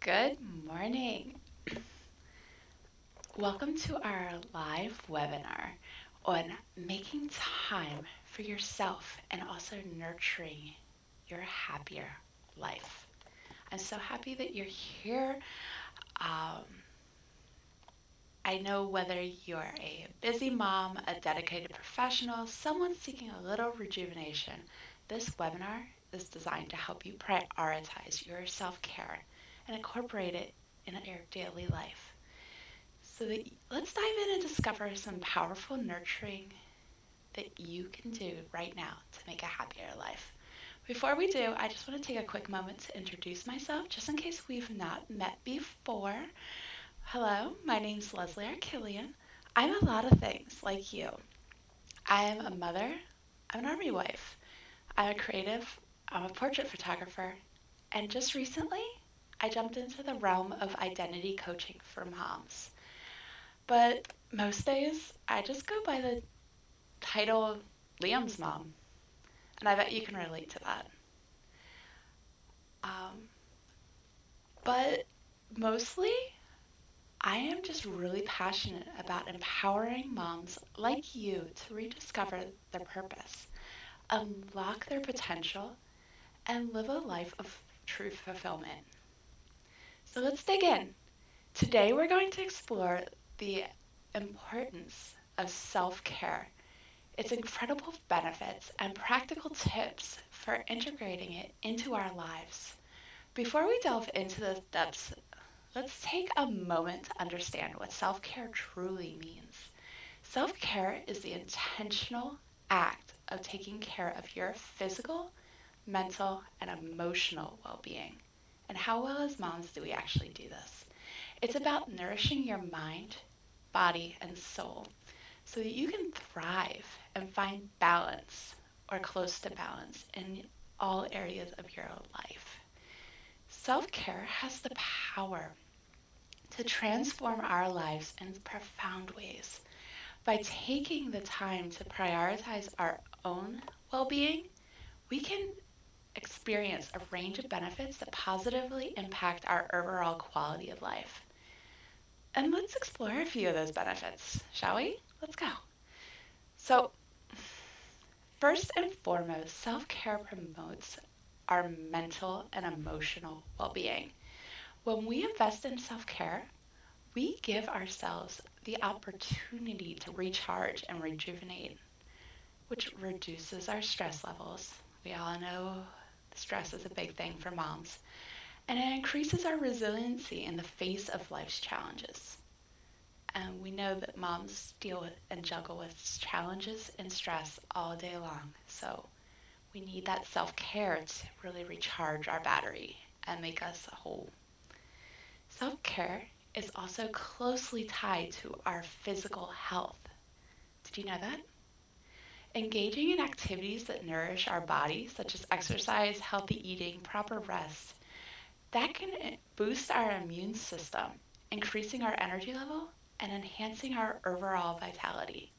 Good morning. Welcome to our live webinar on making time for yourself and also nurturing your happier life. I'm so happy that you're here. Um, I know whether you're a busy mom, a dedicated professional, someone seeking a little rejuvenation, this webinar is designed to help you prioritize your self care and incorporate it in your daily life. Let's dive in and discover some powerful nurturing that you can do right now to make a happier life. Before we do, I just want to take a quick moment to introduce myself, just in case we've not met before. Hello, my name's Leslie Arkillian. I'm a lot of things like you. I am a mother, I'm an army wife, I'm a creative, I'm a portrait photographer, and just recently, I jumped into the realm of identity coaching for moms. But most days, I just go by the title Liam's mom, and I bet you can relate to that. Um, but mostly, I am just really passionate about empowering moms like you to rediscover their purpose, unlock their potential, and live a life of true fulfillment. So let's dig in. Today, we're going to explore the importance of self care, its incredible benefits, and practical tips for integrating it into our lives. Before we delve into the depths, let's take a moment to understand what self care truly means. Self care is the intentional act of taking care of your physical, mental, and emotional well being. And how well as moms do we actually do this? It's about nourishing your mind, body, and soul so that you can thrive and find balance or close to balance in all areas of your life. Self care has the power to transform our lives in profound ways. By taking the time to prioritize our own well being, we can experience a range of benefits that positively impact our overall quality of life. And let's explore a few of those benefits, shall we? Let's go. So, first and foremost, self care promotes our mental and emotional well being. When we invest in self care, we give ourselves the opportunity to recharge and rejuvenate, which reduces our stress levels. We all know stress is a big thing for moms, and it increases our resiliency in the face of life's challenges. And we know that moms deal with and juggle with challenges and stress all day long. So we need that self care to really recharge our battery and make us whole. Self care is also closely tied to our physical health. Did you know that? Engaging in activities that nourish our body, such as exercise, healthy eating, proper rest, that can boost our immune system, increasing our energy level and enhancing our overall vitality.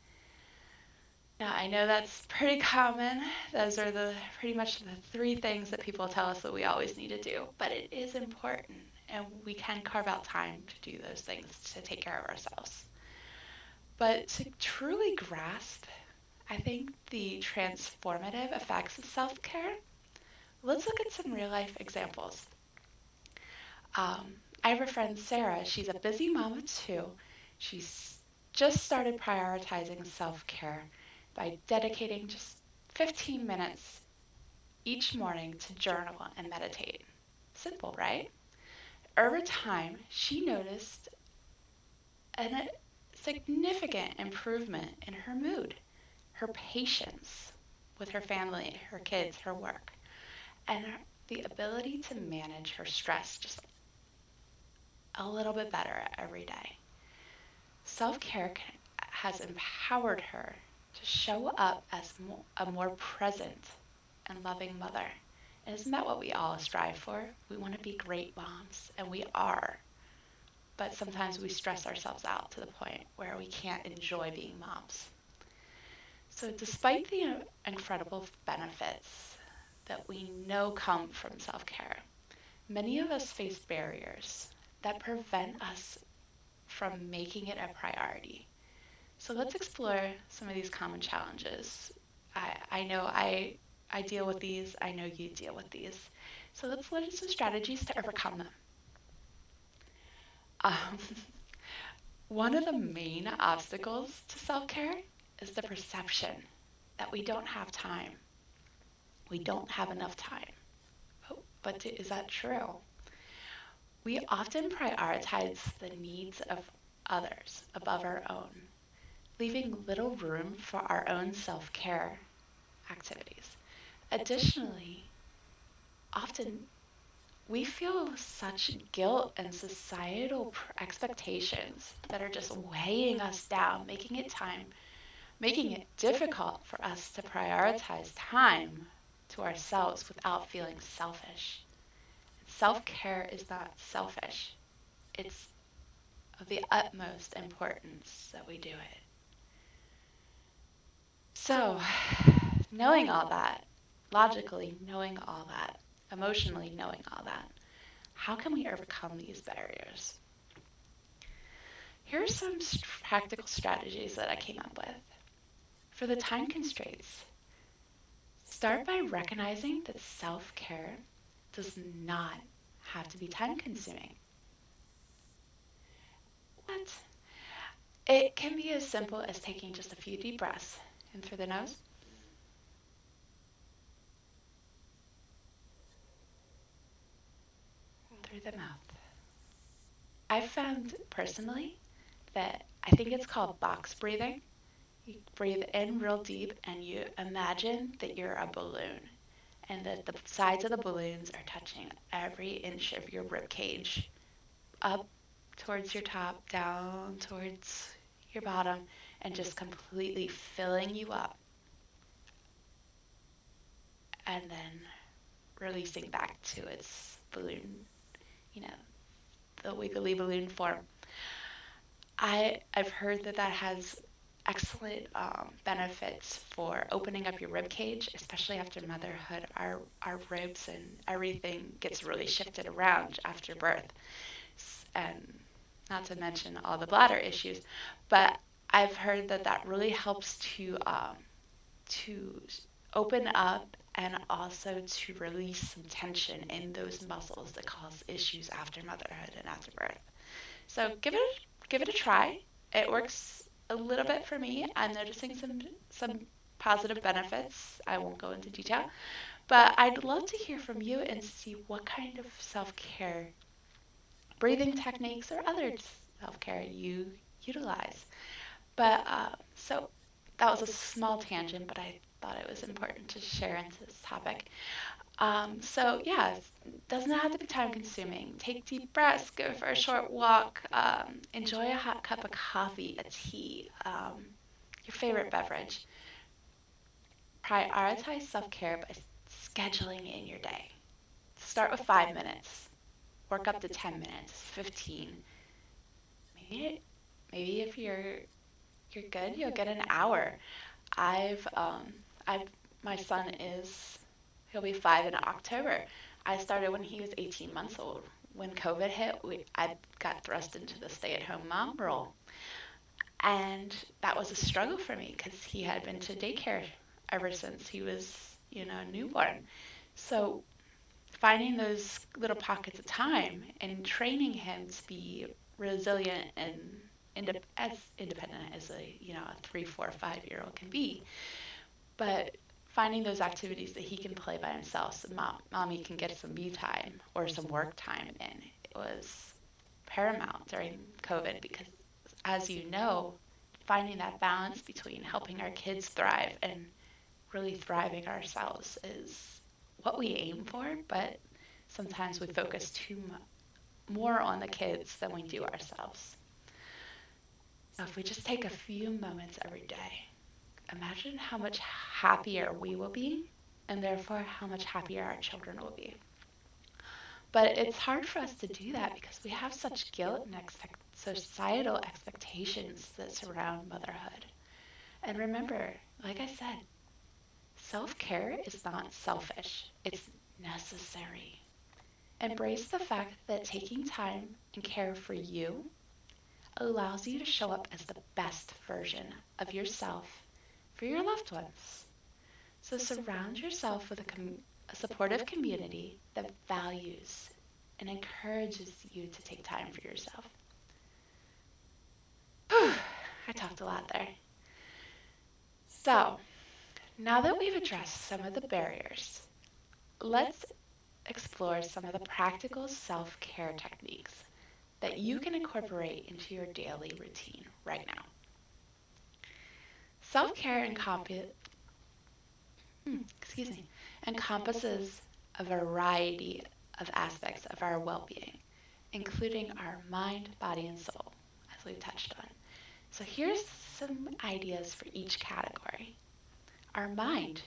Now, I know that's pretty common. Those are the pretty much the three things that people tell us that we always need to do, but it is important and we can carve out time to do those things to take care of ourselves. But to truly grasp, I think, the transformative effects of self-care, let's look at some real life examples. I have a friend, Sarah. She's a busy mom of two. She's just started prioritizing self-care by dedicating just 15 minutes each morning to journal and meditate. Simple, right? Over time, she noticed a significant improvement in her mood, her patience with her family, her kids, her work, and the ability to manage her stress just a little bit better every day. Self care has empowered her to show up as a more present and loving mother. And isn't that what we all strive for? We want to be great moms, and we are. But sometimes we stress ourselves out to the point where we can't enjoy being moms. So, despite the incredible benefits that we know come from self care, Many of us face barriers that prevent us from making it a priority. So let's explore some of these common challenges. I know I deal with these, I know you deal with these. So let's look at some strategies to overcome them. Um, One of the main obstacles to self care is the perception that we don't have time. We don't have enough time. But is that true? We often prioritize the needs of others above our own, leaving little room for our own self care activities. Additionally, often we feel such guilt and societal expectations that are just weighing us down, making it difficult for us to prioritize time to ourselves without feeling selfish. Self-care is not selfish. It's of the utmost importance that we do it. So, knowing all that, logically knowing all that, emotionally knowing all that, how can we overcome these barriers? Here are some practical strategies that I came up with. For the time constraints, start by recognizing that self-care does not have to be time consuming. What? It can be as simple as taking just a few deep breaths in through the nose, through the mouth. I've found personally that I think it's called box breathing. You breathe in real deep and you imagine that you're a balloon and that the sides of the balloons are touching every inch of your rib cage, up towards your top, down towards your bottom, and just completely filling you up, and then releasing back to its balloon, you know, the wiggly balloon form. I've heard that that has excellent benefits for opening up your rib cage, especially after motherhood. Our ribs and everything gets really shifted around after birth, and not to mention all the bladder issues. But I've heard that that really helps to open up and also to release some tension in those muscles that cause issues after motherhood and after birth. So give it a try. It works a little bit for me. I'm noticing some positive benefits. I won't go into detail, but I'd love to hear from you and see what kind of self-care breathing techniques or other self-care you utilize. But so that was a small tangent, but I thought it was important to share into this topic. So yeah, it doesn't have to be time consuming. Take deep breaths, go for a short walk, enjoy a hot cup of coffee, a tea, your favorite beverage. Prioritize self-care by scheduling in your day. Start with 5 minutes, work up to 10 minutes, 15. Maybe, maybe if you're good, you'll get an hour. I've I've my son is he'll be 5 in October. I started when he was 18 months old. When COVID hit, I got thrust into the stay-at-home mom role, and that was a struggle for me because he had been to daycare ever since he was, a newborn. So finding those little pockets of time and training him to be resilient and as independent as a 3, 4, 5-year-old can be, but finding those activities that he can play by himself so mommy can get some me time or some work time in, it was paramount during COVID because, as you know, finding that balance between helping our kids thrive and really thriving ourselves is what we aim for, but sometimes we focus more on the kids than we do ourselves. So if we just take a few moments every day, imagine how much happier we will be, and therefore how much happier our children will be. But it's hard for us to do that because we have such guilt and societal expectations that surround motherhood. And remember, like I said, self-care is not selfish. It's necessary. Embrace the fact that taking time and care for you allows you to show up as the best version of yourself for your loved ones. So surround yourself with a supportive community that values and encourages you to take time for yourself. Whew, I talked a lot there. So, now that we've addressed some of the barriers, let's explore some of the practical self-care techniques that you can incorporate into your daily routine right now. Self-care excuse me, encompasses a variety of aspects of our well-being, including our mind, body, and soul, as we touched on. So here's some ideas for each category. Our mind.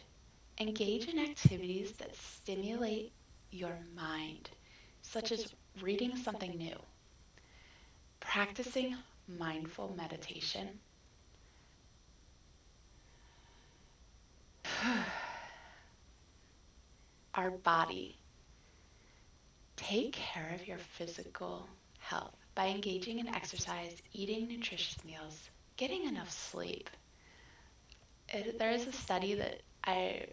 Engage in activities that stimulate your mind, such as reading something new, practicing mindful meditation, our body. Take care of your physical health by engaging in exercise, eating nutritious meals, getting enough sleep. There is a study that I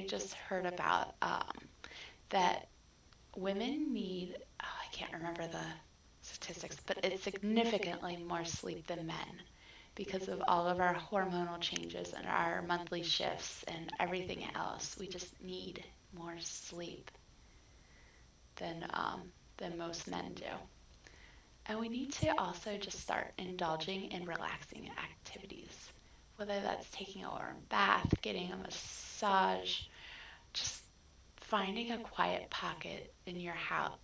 just heard about that women need, I can't remember the statistics, but it's significantly more sleep than men because of all of our hormonal changes and our monthly shifts and everything else. We just need more sleep than most men do. And we need to also just start indulging in relaxing activities, whether that's taking a warm bath, getting a massage, just finding a quiet pocket in your house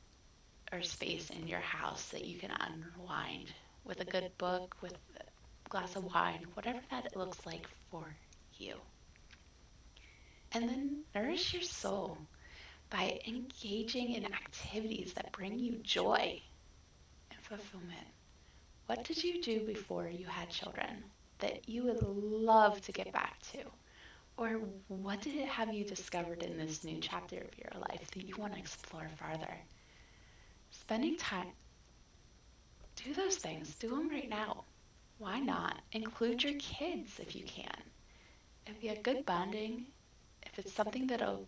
or space in your house that you can unwind with a good book, with a glass of wine, whatever that looks like for you. And then nourish your soul by engaging in activities that bring you joy and fulfillment. What did you do before you had children that you would love to get back to? Or what did it have you discovered in this new chapter of your life that you want to explore farther? Spending time, do those things. Do them right now. Why not? Include your kids if you can. It'd be a good bonding. If it's something that'll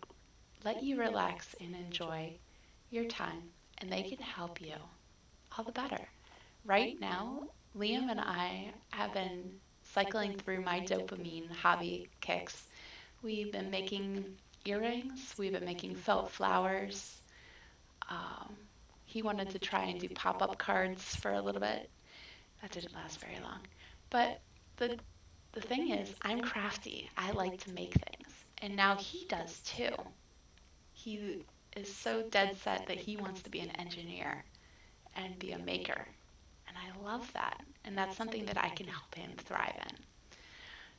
let you relax and enjoy your time and they can help you, all the better. Right now, Liam and I have been cycling through my dopamine hobby kicks. We've been making earrings, we've been making felt flowers. Um, he wanted to try and do pop-up cards for a little bit. That didn't last very long. But the thing is, I'm crafty. I like to make things. And now he does too. He is so dead set that he wants to be an engineer and be a maker. And I love that. And that's something that I can help him thrive in.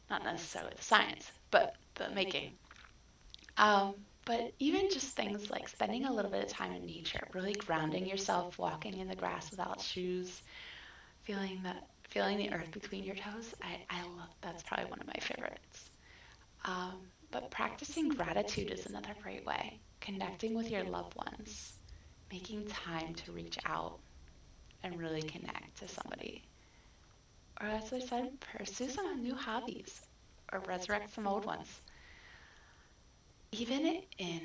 Not necessarily the science, but the making. But even just things like spending a little bit of time in nature, really grounding yourself, walking in the grass without shoes, feeling the earth between your toes. I love that's probably one of my favorites. But practicing gratitude is another great way. Connecting with your loved ones, making time to reach out and really connect to somebody. Or as I said, pursue some new hobbies or resurrect some old ones. Even in,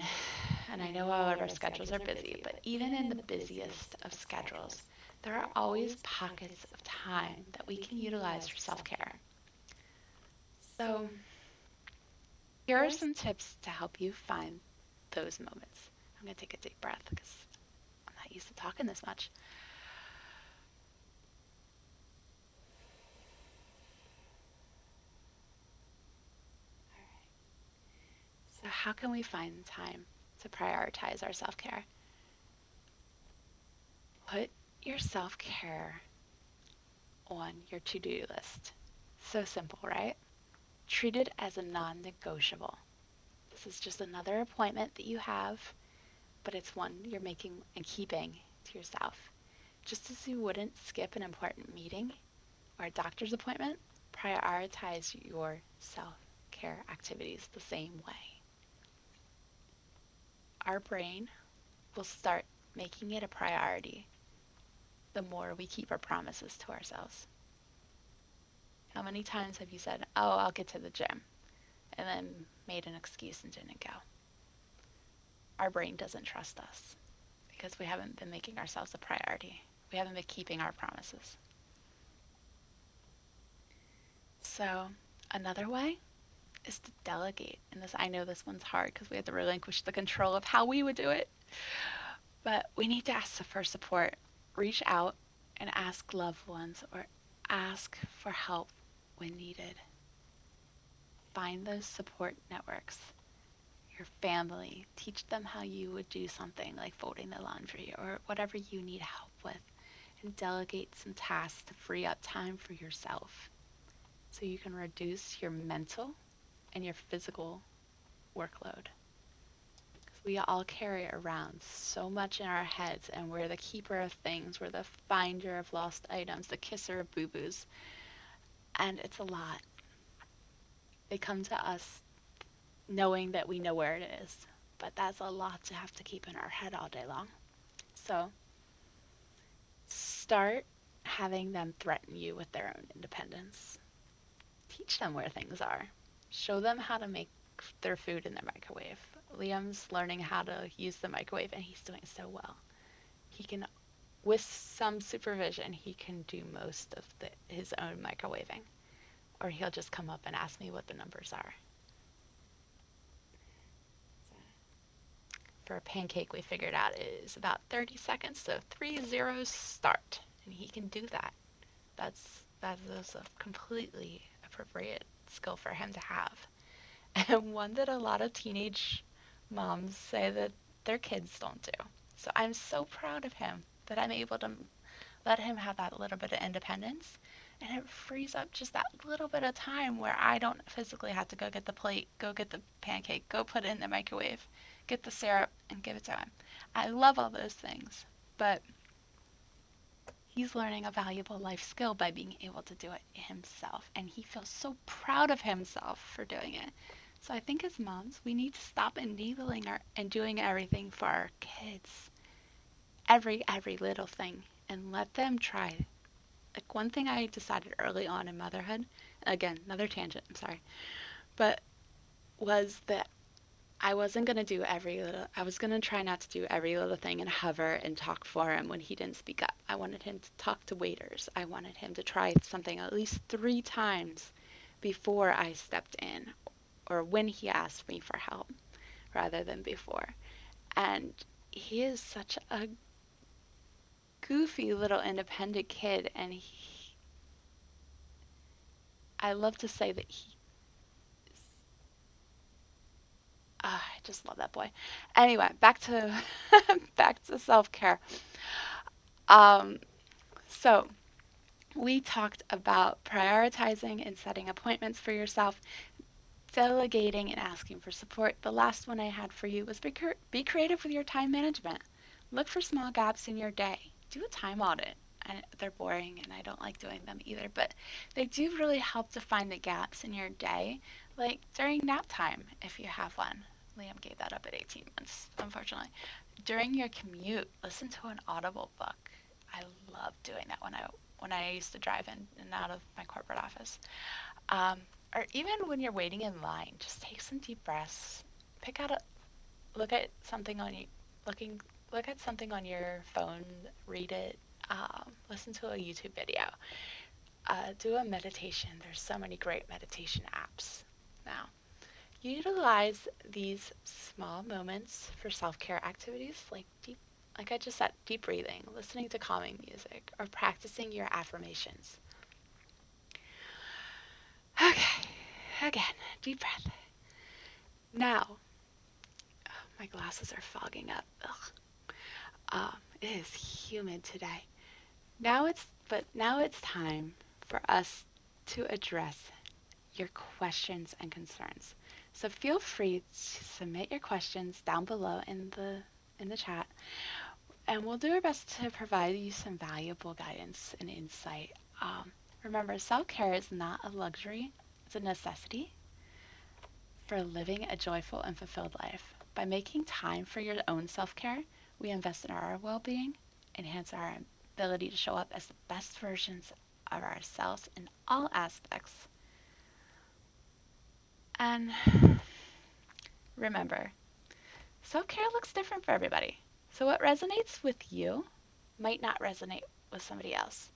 and I know all of our schedules are busy, but even in the busiest of schedules, there are always pockets of time that we can utilize for self-care. So here are some tips to help you find those moments. I'm going to take a deep breath because I'm not used to talking this much. So how can we find time to prioritize our self-care? Put your self-care on your to-do list. So simple, right? Treat it as a non-negotiable. This is just another appointment that you have, but it's one you're making and keeping to yourself. Just as you wouldn't skip an important meeting or a doctor's appointment, prioritize your self-care activities the same way. our brain will start making it a priority the more we keep our promises to ourselves. How many times have you said, "Oh, I'll get to the gym," and then made an excuse and didn't go? Our brain doesn't trust us because we haven't been making ourselves a priority. We haven't been keeping our promises. So, another way is to delegate. And this, I know this one's hard because we have to relinquish the control of how we would do it. But we need to ask for support. Reach out and ask loved ones or ask for help when needed. Find those support networks. Your family. Teach them how you would do something like folding the laundry or whatever you need help with. And delegate some tasks to free up time for yourself so you can reduce your mental and your physical workload. We all carry around so much in our heads, and we're the keeper of things. We're the finder of lost items, the kisser of boo-boos. And it's a lot. They come to us knowing that we know where it is. But that's a lot to have to keep in our head all day long. So start having them threaten you with their own independence. Teach them where things are. Show them how to make their food in their microwave. Liam's learning how to use the microwave, and he's doing so well. He can, with some supervision, he can do most of his own microwaving. Or he'll just come up and ask me what the numbers are. For a pancake, we figured out it is about 30 seconds, so 3 zeros start. And he can do that. That is a completely appropriate skill for him to have. And one that a lot of teenage moms say that their kids don't do. So I'm so proud of him that I'm able to let him have that little bit of independence. And it frees up just that little bit of time where I don't physically have to go get the plate, go get the pancake, go put it in the microwave, get the syrup, and give it to him. I love all those things, but he's learning a valuable life skill by being able to do it himself. And he feels so proud of himself for doing it. So I think as moms, we need to stop enabling and doing everything for our kids. Every little thing. And let them try. Like one thing I decided early on in motherhood, again, another tangent, I'm sorry, but was that I wasn't going to do I was going to try not to do every little thing and hover and talk for him when he didn't speak up. I wanted him to talk to waiters. I wanted him to try something at least 3 times before I stepped in or when he asked me for help rather than before. And he is such a goofy little independent kid, and I love to say that I just love that boy. Anyway, back to back to self-care. Um, so we talked about prioritizing and setting appointments for yourself, delegating and asking for support. The last one I had for you was be creative with your time management. Look for small gaps in your day. Do a time audit. And they're boring and I don't like doing them either, but they do really help to find the gaps in your day, like during nap time if you have one. Liam gave that up at 18 months, unfortunately. During your commute, listen to an Audible book. I love doing that when I used to drive in and out of my corporate office. Or even when you're waiting in line, just take some deep breaths. Pick out look at something on you, look at something on your phone, read it, listen to a YouTube video, do a meditation. There's so many great meditation apps now. Utilize these small moments for self-care activities like I just said, deep breathing, listening to calming music, or practicing your affirmations. Okay, again, deep breath. Now, my glasses are fogging up. It is humid today. Now it's time for us to address your questions and concerns. So feel free to submit your questions down below in the chat, and we'll do our best to provide you some valuable guidance and insight. Remember, self-care is not a luxury; it's a necessity for living a joyful and fulfilled life. By making time for your own self-care, we invest in our well-being, enhance our ability to show up as the best versions of ourselves in all aspects. And remember, self-care looks different for everybody. So what resonates with you might not resonate with somebody else.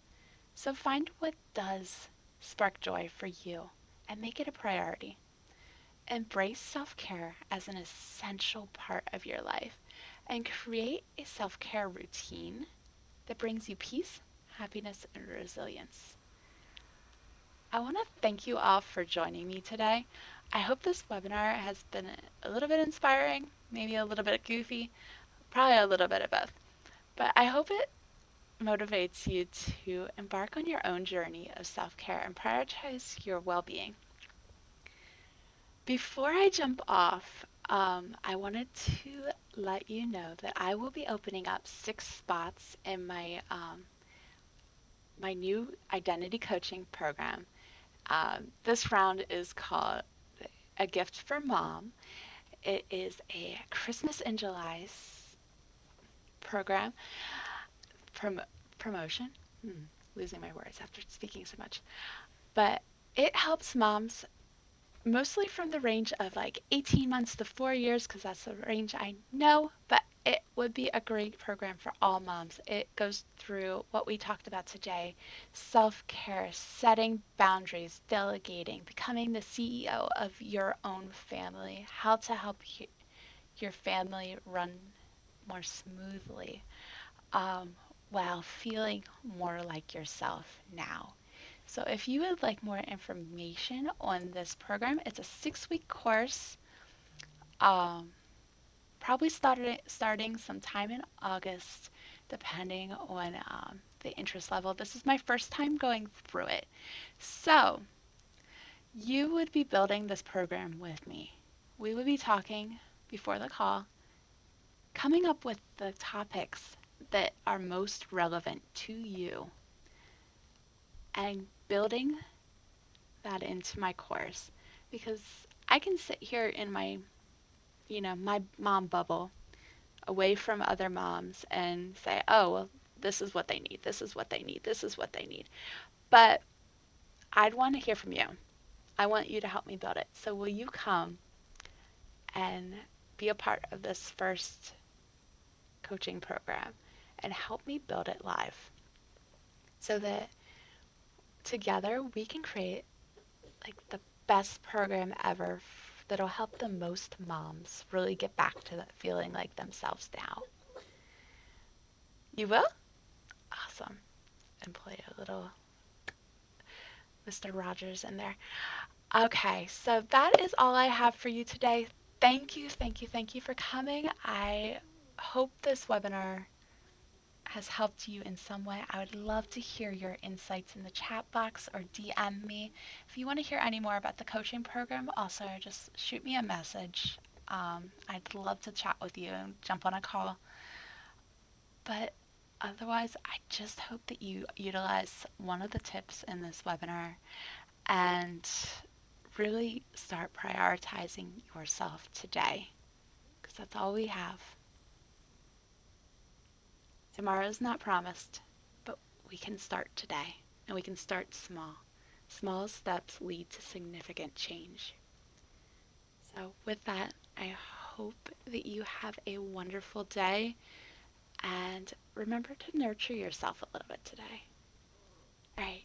So find what does spark joy for you and make it a priority. Embrace self-care as an essential part of your life and create a self-care routine that brings you peace, happiness, and resilience. I want to thank you all for joining me today. I hope this webinar has been a little bit inspiring, maybe a little bit goofy, probably a little bit of both. But I hope it motivates you to embark on your own journey of self-care and prioritize your well-being. Before I jump off, I wanted to let you know that I will be opening up 6 spots in my new identity coaching program. This round is called A Gift for Mom. It is a Christmas in July program prom- promotion. Losing my words after speaking so much. But it helps moms mostly from the range of like 18 months to 4 years, because that's the range I know, but it would be a great program for all moms. It goes through what we talked about today: self-care, setting boundaries, delegating, becoming the CEO of your own family, how to help your family run more smoothly, um, while feeling more like yourself now. So if you would like more information on this program, it's a 6-week course, um, probably starting sometime in August, depending on the interest level. This is my first time going through it. So you would be building this program with me. We would be talking before the call, coming up with the topics that are most relevant to you, and building that into my course, because I can sit here in my mom bubble away from other moms and say, oh, well, this is what they need. This is what they need. This is what they need. But I'd want to hear from you. I want you to help me build it. So will you come and be a part of this first coaching program and help me build it live so that together we can create like the best program ever that'll help the most moms really get back to that feeling like themselves now. You will? Awesome. And play a little Mr. Rogers in there. Okay, so that is all I have for you today. Thank you, thank you, thank you for coming. I hope this webinar has helped you in some way. I would love to hear your insights in the chat box or DM me. If you want to hear any more about the coaching program, also just shoot me a message. I'd love to chat with you and jump on a call. But otherwise, I just hope that you utilize one of the tips in this webinar and really start prioritizing yourself today, because that's all we have. Tomorrow's not promised, but we can start today, and we can start small. Small steps lead to significant change. So with that, I hope that you have a wonderful day, and remember to nurture yourself a little bit today. All right,